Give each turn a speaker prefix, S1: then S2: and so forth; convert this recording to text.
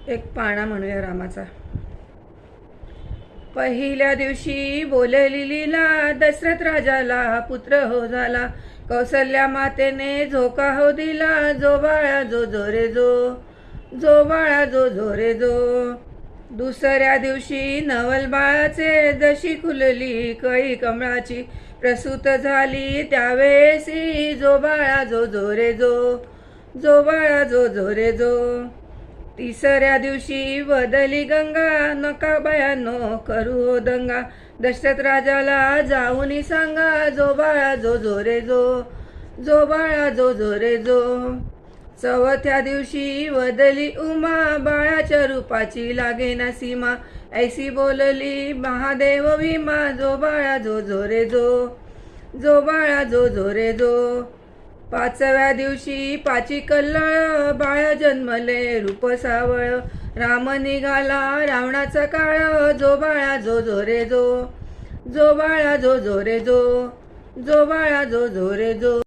S1: एक पाळणा म्हणूया रामाचा. पहिल्या दिवशी बोलली लीला, दशरथ राजाला पुत्र हो झाला. कौसल्या मातेने झोका हो दिला, जो बाळा जो जो रे जो, जो बाळा जो जो रे जो. दुसऱ्या दिवशी नवल बाळाचे जशी खुलली कळी कमळाची, प्रसूत झाली त्यावेळेसी, जो बाळा जो जो रे जो, जो बाळा जो जो रे जो. तिसऱ्या दिवशी वदली गंगा, नका बयानो करू हो दंगा. दशरथ राजाला जाऊन सांगा, जो बाळा जो जो रे जो, जो बाळा जो जो रे जो. चौथ्या दिवशी वदली उमा, बाळाच्या रूपाची लागेना सीमा. ऐसी बोलली महादेव भीमा, जो बाळा जो जो रे जो, जो बाळा जो जो रे जो. पाचव्या दिवशी पाची कल्लळ, बाळ जन्मले रूप सावळ. राम निघाला रावणाचा काळ, जो बाळा जो जो रे जो, जो बाळा जो जो रे जो, जो बाळा जो जो रे जो.